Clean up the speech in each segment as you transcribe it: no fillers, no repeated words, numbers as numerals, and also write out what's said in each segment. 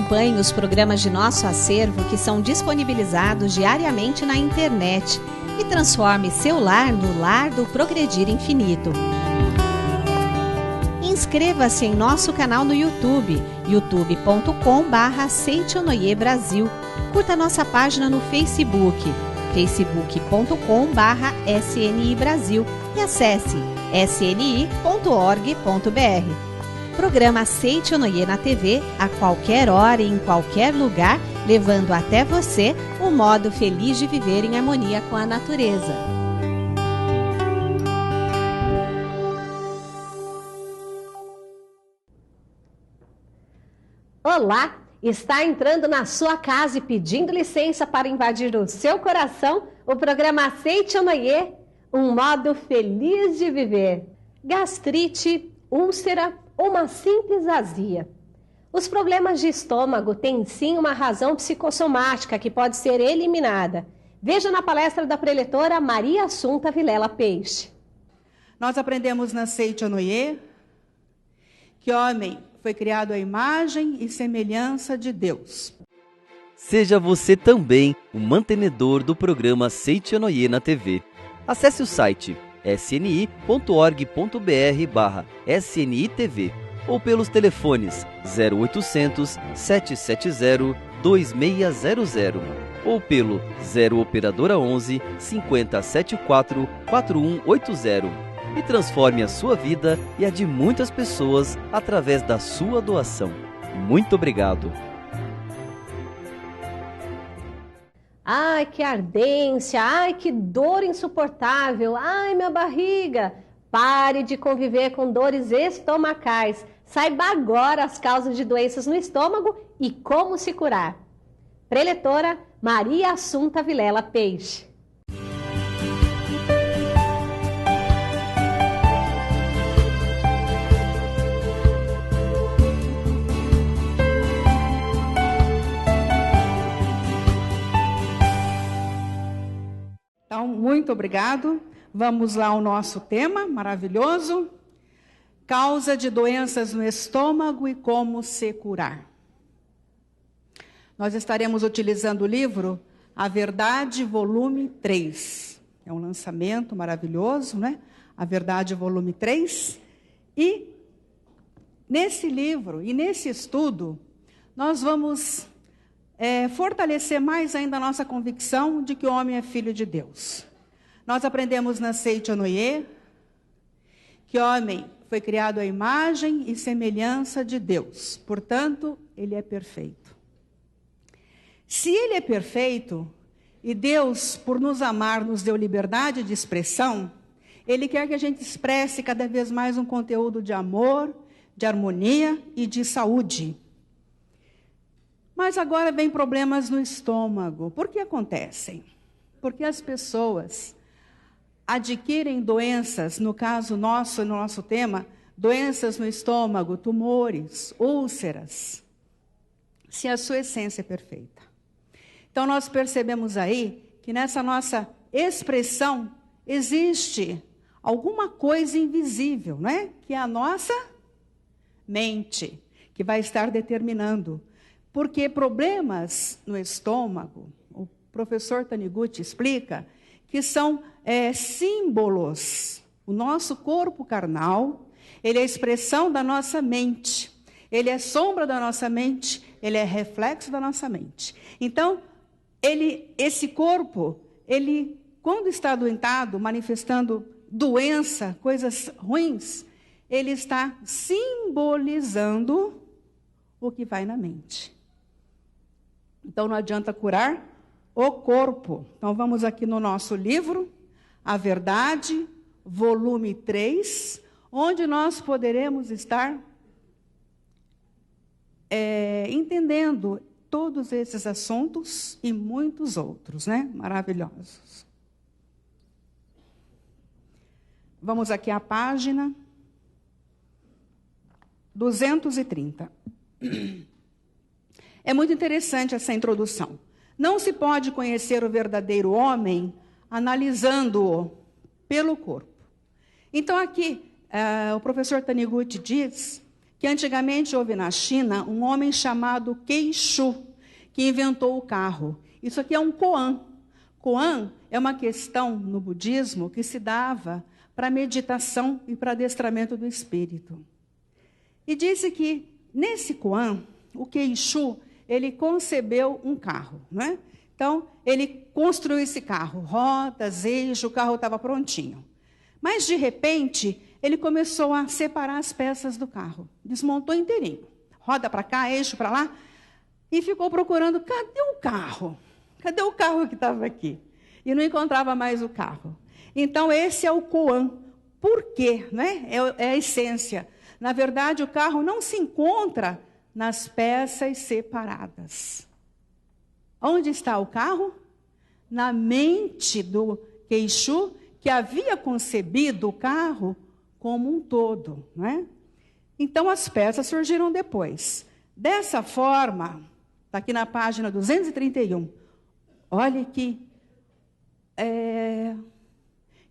Acompanhe os programas de nosso acervo que são disponibilizados diariamente na internet e transforme seu lar no lar do Progredir Infinito. Inscreva-se em nosso canal no YouTube, youtube.com/Seitonoi Brasil. Curta nossa página no Facebook, facebook.com/SNI Brasil e acesse sni.org.br. Programa Seitonoi na TV, a qualquer hora e em qualquer lugar, levando até você o modo feliz de viver em harmonia com a natureza. Olá! Está entrando na sua casa e pedindo licença para invadir o seu coração o programa Seitonoi, um modo feliz de viver. Gastrite, úlcera ou uma simples azia. Os problemas de estômago têm sim uma razão psicossomática que pode ser eliminada. Veja na palestra da preletora Maria Assunta Vilela Peixe. Nós aprendemos na Seitonoi que homem foi criado à imagem e semelhança de Deus. Seja você também o mantenedor do programa Seitonoi na TV. Acesse o site sni.org.br/SNITV ou pelos telefones 0800 770 2600 ou pelo 0 operadora 11 5074 4180 e transforme a sua vida e a de muitas pessoas através da sua doação. Muito obrigado. Ai, que ardência! Ai, que dor insuportável! Ai, minha barriga! Pare de conviver com dores estomacais. Saiba agora as causas de doenças no estômago e como se curar. Preletora Maria Assunta Vilela Peixe. Então, muito obrigado. Vamos lá ao nosso tema maravilhoso. Causa de doenças no estômago e como se curar. Nós estaremos utilizando o livro A Verdade, volume 3. É um lançamento maravilhoso, né? A Verdade, volume 3. E nesse livro e nesse estudo, nós vamos fortalecer mais ainda a nossa convicção de que o homem é filho de Deus. Nós aprendemos na Seitonoi que o homem foi criado à imagem e semelhança de Deus. Portanto, ele é perfeito. Se ele é perfeito, e Deus, por nos amar, nos deu liberdade de expressão, ele quer que a gente expresse cada vez mais um conteúdo de amor, de harmonia e de saúde. Mas agora vem problemas no estômago. Por que acontecem? Porque as pessoas adquirem doenças, no caso nosso, no nosso tema, doenças no estômago, tumores, úlceras, se a sua essência é perfeita. Então nós percebemos aí que nessa nossa expressão existe alguma coisa invisível, né? Que é a nossa mente, que vai estar determinando. Porque problemas no estômago, o professor Taniguchi explica que são símbolos. O nosso corpo carnal, ele é a expressão da nossa mente. Ele é sombra da nossa mente, ele é reflexo da nossa mente. Então, esse corpo, ele, quando está adoentado, manifestando doença, coisas ruins, ele está simbolizando o que vai na mente. Então, não adianta curar o corpo. Então, vamos aqui no nosso livro, A Verdade, volume 3, onde nós poderemos estar entendendo todos esses assuntos e muitos outros, né? Maravilhosos. Vamos aqui à página 230. É muito interessante essa introdução. Não se pode conhecer o verdadeiro homem analisando-o pelo corpo. Então, aqui, o professor Taniguchi diz que antigamente houve na China um homem chamado Queixu, que inventou o carro. Isso aqui é um koan. Koan é uma questão no budismo que se dava para meditação e para adestramento do espírito. E disse que, nesse koan, o Queixu, ele concebeu um carro, não é? Então, ele construiu esse carro, rodas, eixo, o carro estava prontinho. Mas, de repente, ele começou a separar as peças do carro. Desmontou inteirinho. Roda para cá, eixo para lá. E ficou procurando, cadê o carro? Cadê o carro que estava aqui? E não encontrava mais o carro. Então, esse é o koan. Por quê? Né? É a essência. Na verdade, o carro não se encontra nas peças separadas. Onde está o carro? Na mente do Queixu, que havia concebido o carro como um todo, não é? Então, as peças surgiram depois. Dessa forma, está aqui na página 231, olha que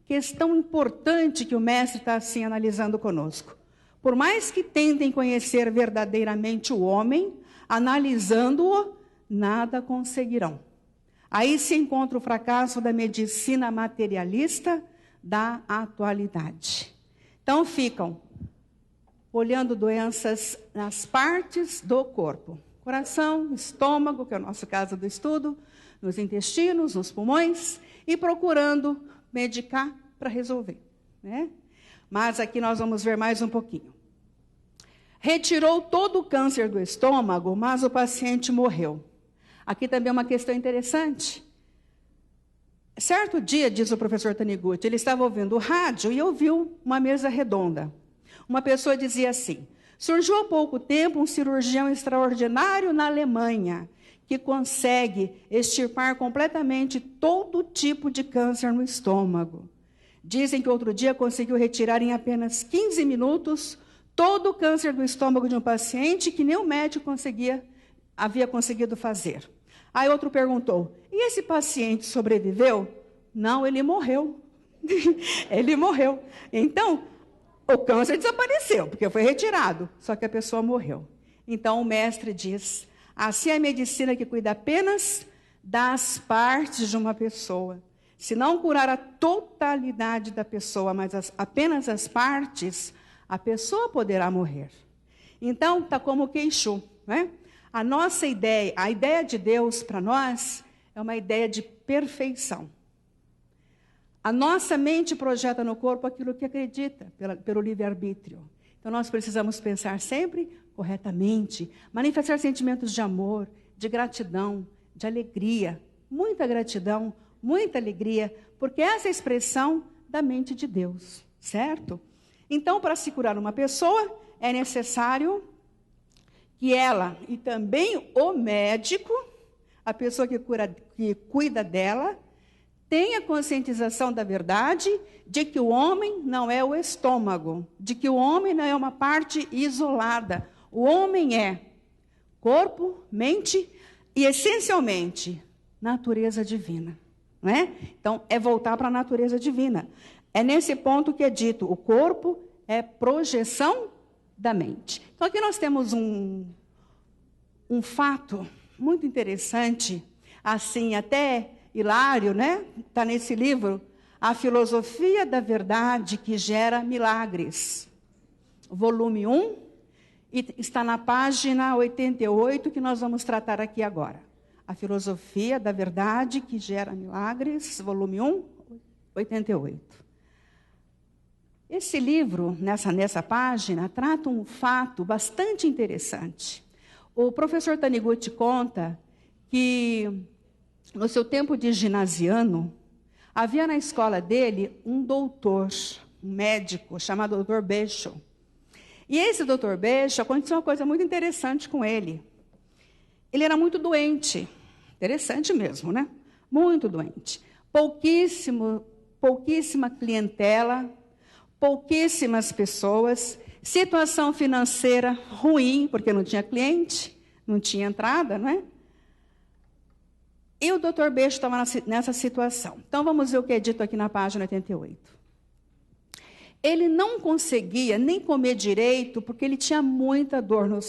questão importante que o mestre está assim analisando conosco. Por mais que tentem conhecer verdadeiramente o homem, analisando-o, nada conseguirão. Aí se encontra o fracasso da medicina materialista da atualidade. Então ficam olhando doenças nas partes do corpo. Coração, estômago, que é o nosso caso do estudo, nos intestinos, nos pulmões, e procurando medicar para resolver, né? Mas aqui nós vamos ver mais um pouquinho. Retirou todo o câncer do estômago, mas o paciente morreu. Aqui também é uma questão interessante. Certo dia, diz o professor Taniguchi, ele estava ouvindo o rádio e ouviu uma mesa redonda. Uma pessoa dizia assim: surgiu há pouco tempo um cirurgião extraordinário na Alemanha que consegue extirpar completamente todo tipo de câncer no estômago. Dizem que outro dia conseguiu retirar em apenas 15 minutos todo o câncer do estômago de um paciente que nem o médico havia conseguido fazer. Aí outro perguntou: e esse paciente sobreviveu? Não, ele morreu. Ele morreu. Então, o câncer desapareceu, porque foi retirado, só que a pessoa morreu. Então, o mestre diz: assim é a medicina que cuida apenas das partes de uma pessoa. Se não curar a totalidade da pessoa, mas apenas as partes, a pessoa poderá morrer. Então, está como o Queixu, né? A nossa ideia, a ideia de Deus para nós é uma ideia de perfeição. A nossa mente projeta no corpo aquilo que acredita, pelo livre-arbítrio. Então, nós precisamos pensar sempre corretamente, manifestar sentimentos de amor, de gratidão, de alegria, muita gratidão, muita alegria, porque essa é a expressão da mente de Deus, certo? Então, para se curar uma pessoa, é necessário que ela e também o médico, a pessoa que cuida dela, tenha conscientização da verdade de que o homem não é o estômago, de que o homem não é uma parte isolada. O homem é corpo, mente e, essencialmente, natureza divina. Não é? Então, é voltar para a natureza divina. É nesse ponto que é dito, o corpo é projeção da mente. Então, aqui nós temos um fato muito interessante, assim, até hilário, né? Está nesse livro, A Filosofia da Verdade que Gera Milagres, volume 1, e está na página 88, que nós vamos tratar aqui agora. A Filosofia da Verdade que Gera Milagres, volume 1, 88. Esse livro, nessa página, trata um fato bastante interessante. O professor Taniguchi conta que, no seu tempo de ginasiano, havia na escola dele um doutor, um médico, chamado Dr. Beisho. E esse Dr. Beisho, aconteceu uma coisa muito interessante com ele. Ele era muito doente, interessante mesmo, né? Muito doente. Pouquíssima clientela, pouquíssimas pessoas, situação financeira ruim, porque não tinha cliente, não tinha entrada, não é? E o Dr. Beisho estava nessa situação. Então, vamos ver o que é dito aqui na página 88. Ele não conseguia nem comer direito, porque ele tinha muita dor no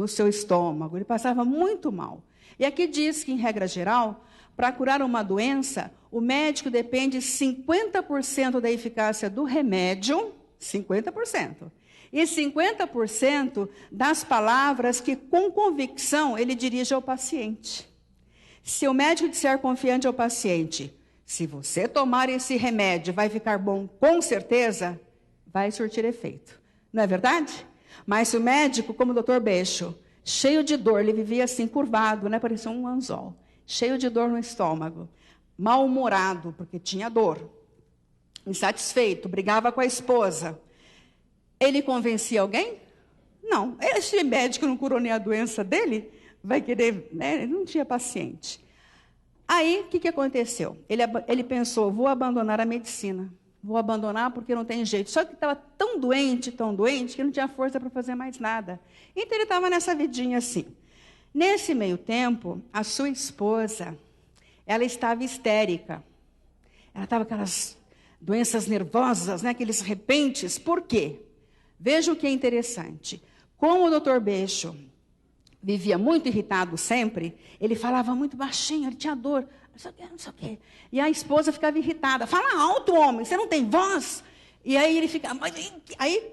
seu estômago, ele passava muito mal. E aqui diz que, em regra geral, para curar uma doença, o médico depende 50% da eficácia do remédio, 50%, e 50% das palavras que, com convicção, ele dirige ao paciente. Se o médico disser confiante ao paciente, se você tomar esse remédio vai ficar bom com certeza, vai surtir efeito. Não é verdade? Mas se o médico, como o Dr. Beixo, cheio de dor, ele vivia assim, curvado, né? Parecia um anzol, cheio de dor no estômago, mal-humorado, porque tinha dor, insatisfeito, brigava com a esposa. Ele convencia alguém? Não. Esse médico não curou nem a doença dele, vai querer, né? Ele não tinha paciente. Aí, o que aconteceu? Ele pensou, vou abandonar a medicina. Vou abandonar porque não tem jeito. Só que estava tão doente, que não tinha força para fazer mais nada. Então, ele estava nessa vidinha assim. Nesse meio tempo, a sua esposa, ela estava histérica. Ela estava com aquelas doenças nervosas, né? Aqueles repentes. Por quê? Veja o que é interessante. Como o Dr. Beixo vivia muito irritado sempre, ele falava muito baixinho, ele tinha dor, não sei o quê. E a esposa ficava irritada. Fala alto, homem, você não tem voz? E aí ele ficava... Aí,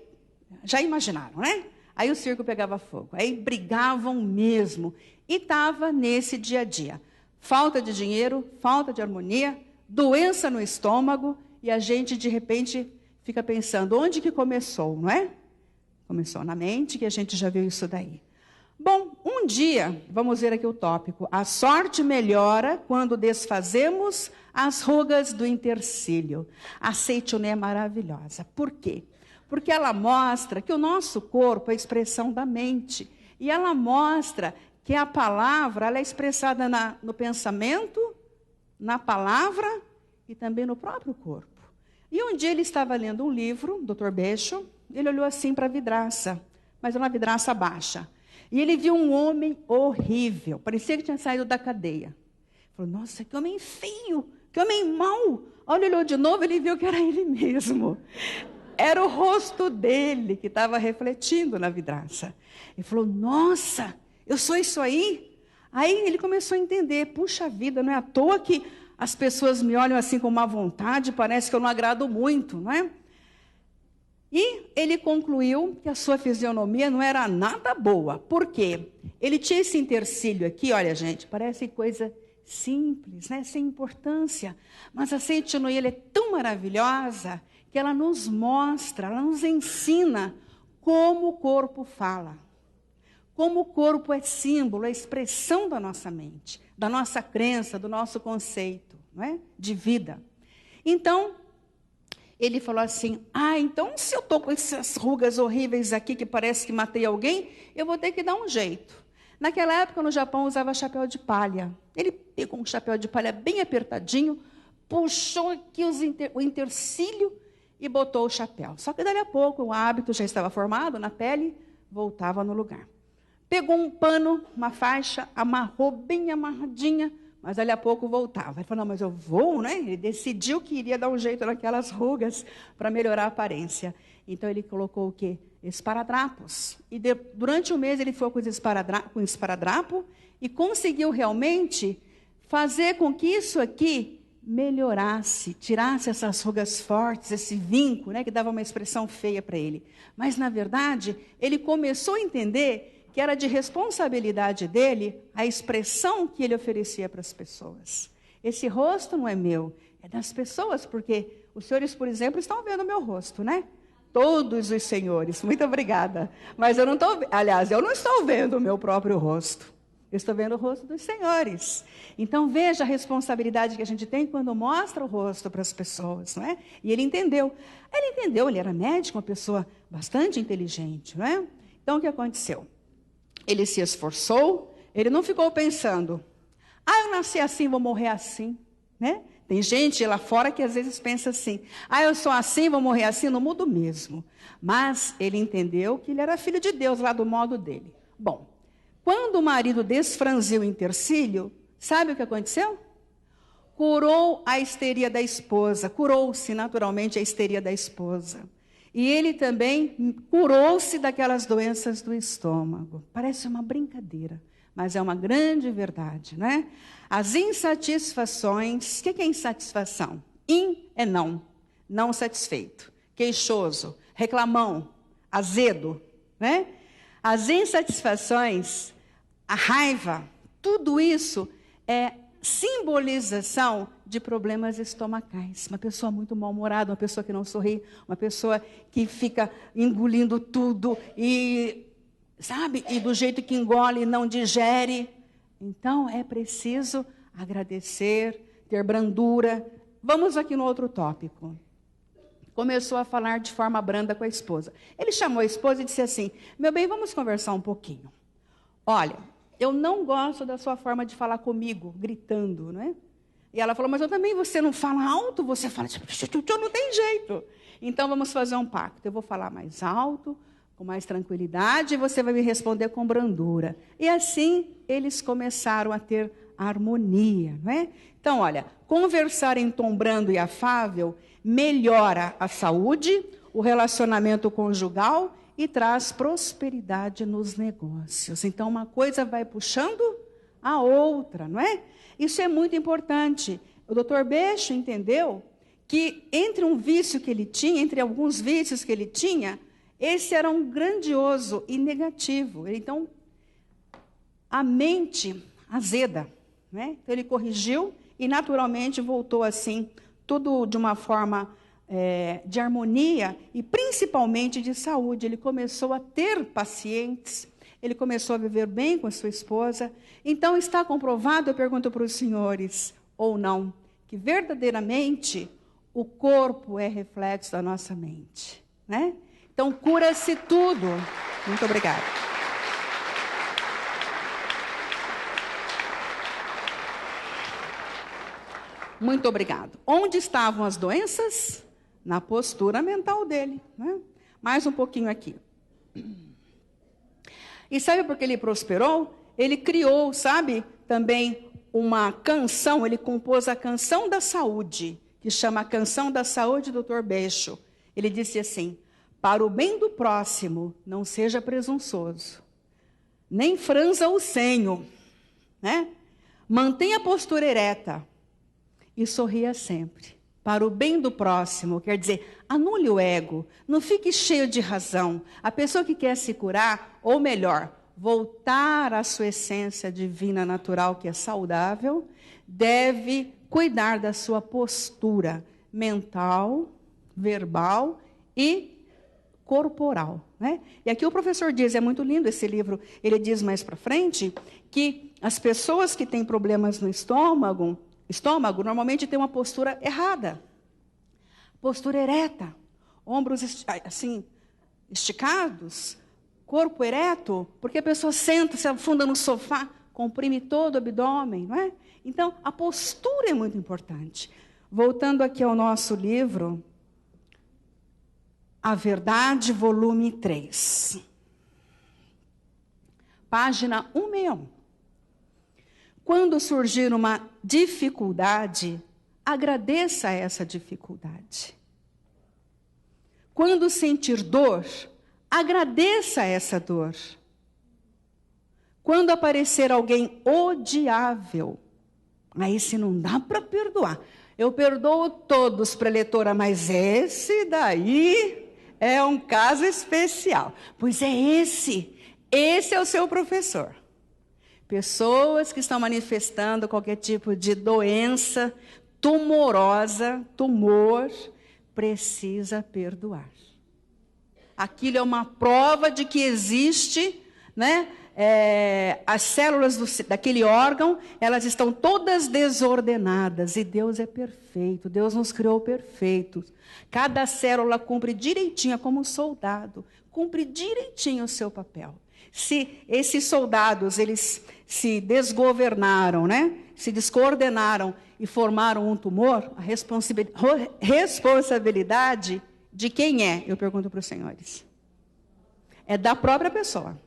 já imaginaram, né? Aí o circo pegava fogo. Aí brigavam mesmo. E estava nesse dia a dia. Falta de dinheiro, falta de harmonia, doença no estômago, e a gente, de repente, fica pensando, onde que começou, não é? Começou na mente, que a gente já viu isso daí. Bom, um dia, vamos ver aqui o tópico, a sorte melhora quando desfazemos as rugas do intercílio. A Seitonê é maravilhosa. Por quê? Porque ela mostra que o nosso corpo é a expressão da mente. E ela mostra que a palavra ela é expressada no pensamento, na palavra e também no próprio corpo. E um dia ele estava lendo um livro, Dr. Beixo, ele olhou assim para a vidraça, mas uma vidraça baixa. E ele viu um homem horrível, parecia que tinha saído da cadeia. Ele falou, nossa, que homem feio, que homem mau. Olha, ele olhou de novo, ele viu que era ele mesmo. Era o rosto dele que estava refletindo na vidraça. Ele falou, nossa, eu sou isso aí? Aí ele começou a entender, puxa vida, não é à toa que as pessoas me olham assim com má vontade, parece que eu não agrado muito, não é? E ele concluiu que a sua fisionomia não era nada boa. Por quê? Ele tinha esse intercílio aqui, olha, gente, parece coisa simples, né? Sem importância. Mas a Seitonê é tão maravilhosa que ela nos mostra, ela nos ensina como o corpo fala. Como o corpo é símbolo, é expressão da nossa mente, da nossa crença, do nosso conceito, não é? De vida. Então, ele falou assim, então se eu estou com essas rugas horríveis aqui, que parece que matei alguém, eu vou ter que dar um jeito. Naquela época, no Japão, usava chapéu de palha. Ele pegou um chapéu de palha bem apertadinho, puxou aqui o intercílio e botou o chapéu. Só que, dali a pouco, o hábito já estava formado na pele, voltava no lugar. Pegou um pano, uma faixa, amarrou bem amarradinha, mas dali a pouco voltava. Ele falou, não, mas eu vou, né? Ele decidiu que iria dar um jeito naquelas rugas para melhorar a aparência. Então, ele colocou o quê? Esparadrapos. E durante um mês, ele foi com esparadrapo e conseguiu realmente fazer com que isso aqui melhorasse, tirasse essas rugas fortes, esse vinco, né, que dava uma expressão feia para ele. Mas, na verdade, ele começou a entender que era de responsabilidade dele a expressão que ele oferecia para as pessoas. Esse rosto não é meu, é das pessoas, porque os senhores, por exemplo, estão vendo o meu rosto, né? Todos os senhores, muito obrigada. Mas eu não estou vendo o meu próprio rosto. Eu estou vendo o rosto dos senhores. Então, veja a responsabilidade que a gente tem quando mostra o rosto para as pessoas, não é? E ele entendeu. Ele era médico, uma pessoa bastante inteligente, não é? Então, o que aconteceu? Ele se esforçou, ele não ficou pensando, eu nasci assim, vou morrer assim, né? Tem gente lá fora que às vezes pensa assim, eu sou assim, vou morrer assim, não mudo mesmo. Mas ele entendeu que ele era filho de Deus, lá do modo dele. Bom, quando o marido desfranziu o intercílio, sabe o que aconteceu? Curou a histeria da esposa, curou-se naturalmente a histeria da esposa. E ele também curou-se daquelas doenças do estômago. Parece uma brincadeira, mas é uma grande verdade, né? As insatisfações, o que é insatisfação? É não, não satisfeito, queixoso, reclamão, azedo, né? As insatisfações, a raiva, tudo isso é simbolização de problemas estomacais. Uma pessoa muito mal-humorada, uma pessoa que não sorri, uma pessoa que fica engolindo tudo e, sabe, e do jeito que engole não digere. Então, é preciso agradecer, ter brandura. Vamos aqui no outro tópico. Começou a falar de forma branda com a esposa. Ele chamou a esposa e disse assim: meu bem, vamos conversar um pouquinho. Olha, eu não gosto da sua forma de falar comigo, gritando, né? E ela falou: mas eu também, você não fala alto, você fala, não tem jeito. Então vamos fazer um pacto. Eu vou falar mais alto, com mais tranquilidade, e você vai me responder com brandura. E assim eles começaram a ter harmonia, não é? Então, olha, conversar em tom brando e afável melhora a saúde, o relacionamento conjugal e traz prosperidade nos negócios. Então, uma coisa vai puxando a outra, não é? Isso é muito importante. O Dr. Beixo entendeu que entre um vício que ele tinha, entre alguns vícios que ele tinha, esse era um grandioso e negativo. Então, a mente azeda, né? Então, ele corrigiu e, naturalmente, voltou assim, tudo de uma forma de harmonia e principalmente de saúde. Ele começou a ter pacientes, ele começou a viver bem com a sua esposa. Então, está comprovado, eu pergunto para os senhores, ou não, que verdadeiramente o corpo é reflexo da nossa mente, né? Então, cura-se tudo. Muito obrigada. Muito obrigado. Onde estavam as doenças? Na postura mental dele, né? Mais um pouquinho aqui. E sabe por que ele prosperou? Ele criou, sabe, também uma canção, ele compôs a Canção da Saúde, que chama a Canção da Saúde do Dr. Beixo. Ele disse assim: para o bem do próximo, não seja presunçoso, nem franza o senho, né? Mantenha a postura ereta e sorria sempre. Para o bem do próximo, quer dizer, anule o ego, não fique cheio de razão. A pessoa que quer se curar, ou melhor, voltar à sua essência divina natural, que é saudável, deve cuidar da sua postura mental, verbal e corporal, né? E aqui o professor diz, é muito lindo esse livro, ele diz mais para frente, que as pessoas que têm problemas no estômago normalmente tem uma postura errada. Postura ereta, ombros assim esticados, corpo ereto, porque a pessoa senta, se afunda no sofá, comprime todo o abdômen, não é? Então, a postura é muito importante. Voltando aqui ao nosso livro, A Verdade, volume 3. Página 161. Quando surgir uma dificuldade, agradeça essa dificuldade. Quando sentir dor, agradeça essa dor. Quando aparecer alguém odiável, aí se não dá para perdoar. Eu perdoo todos, preletora, mas esse daí é um caso especial. Pois é esse é o seu professor. Pessoas que estão manifestando qualquer tipo de doença tumorosa, tumor, precisa perdoar. Aquilo é uma prova de que existe, né? As células daquele órgão, elas estão todas desordenadas e Deus é perfeito, Deus nos criou perfeitos. Cada célula cumpre direitinho, como um soldado, cumpre direitinho o seu papel. Se esses soldados, eles se desgovernaram, né? Se descoordenaram e formaram um tumor, a responsabilidade de quem é? Eu pergunto para os senhores. É da própria pessoa.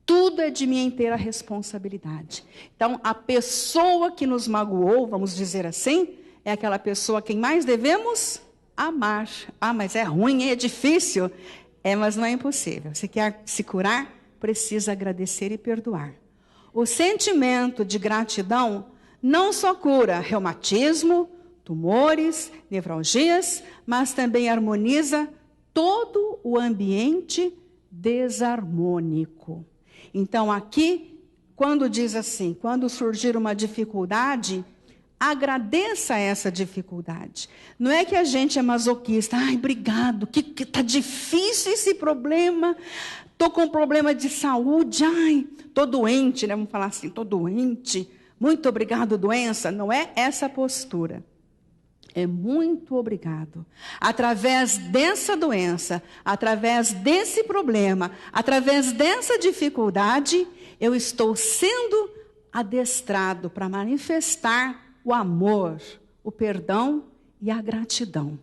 Tudo é de minha inteira responsabilidade. Então, a pessoa que nos magoou, vamos dizer assim, é aquela pessoa a quem mais devemos amar. Ah, mas é ruim, é difícil. Mas não é impossível. Se quer se curar, precisa agradecer e perdoar. O sentimento de gratidão não só cura reumatismo, tumores, nevralgias, mas também harmoniza todo o ambiente desarmônico. Então, aqui, quando diz assim, quando surgir uma dificuldade, agradeça essa dificuldade. Não é que a gente é masoquista. Ai, obrigado, que tá difícil esse problema. Tô com um problema de saúde. Ai, tô doente, né? Vamos falar assim, tô doente. Muito obrigado, doença. Não é essa postura. É muito obrigado. Através dessa doença, através desse problema, através dessa dificuldade, eu estou sendo adestrado para manifestar o amor, o perdão e a gratidão.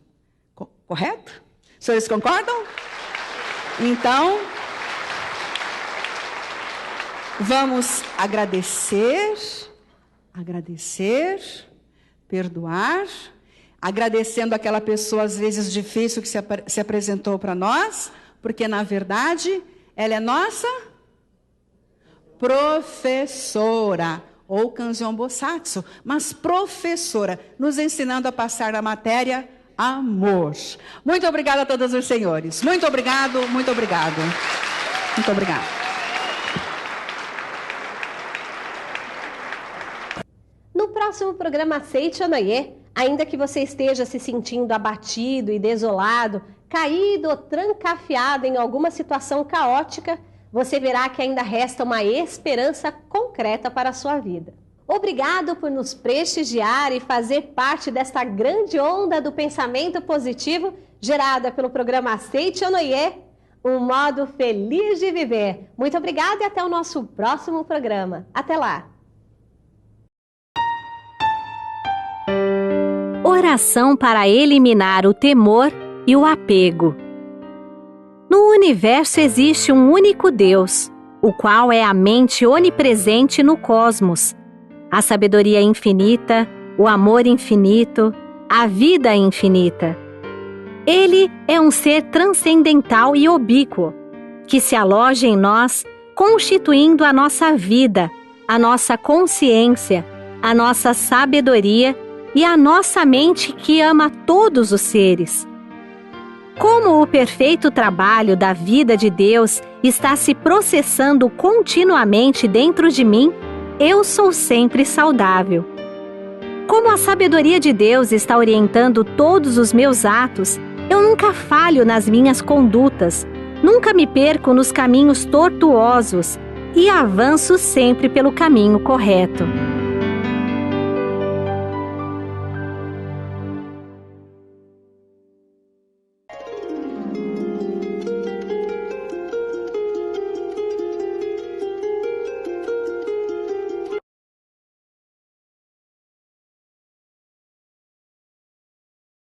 Correto? Os senhores concordam? Então, vamos agradecer, perdoar, agradecendo aquela pessoa, às vezes difícil, que se apresentou para nós, porque, na verdade, ela é nossa professora, ou Kanzeon Bosatsu, mas professora, nos ensinando a passar a matéria amor. Muito obrigada a todos os senhores. Muito obrigado, muito obrigado. Muito obrigado. No próximo programa Aceite Onoye, ainda que você esteja se sentindo abatido e desolado, caído ou trancafiado em alguma situação caótica, você verá que ainda resta uma esperança concreta para a sua vida. Obrigado por nos prestigiar e fazer parte desta grande onda do pensamento positivo gerada pelo programa Aceite Onoye, um modo feliz de viver. Muito obrigada e até o nosso próximo programa. Até lá! Oração para eliminar o temor e o apego. No universo existe um único Deus, o qual é a mente onipresente no cosmos, a sabedoria infinita, o amor infinito, a vida infinita. Ele é um ser transcendental e ubíquo, que se aloja em nós, constituindo a nossa vida, a nossa consciência, a nossa sabedoria e a nossa mente que ama todos os seres. Como o perfeito trabalho da vida de Deus está se processando continuamente dentro de mim, eu sou sempre saudável. Como a sabedoria de Deus está orientando todos os meus atos, eu nunca falho nas minhas condutas, nunca me perco nos caminhos tortuosos e avanço sempre pelo caminho correto.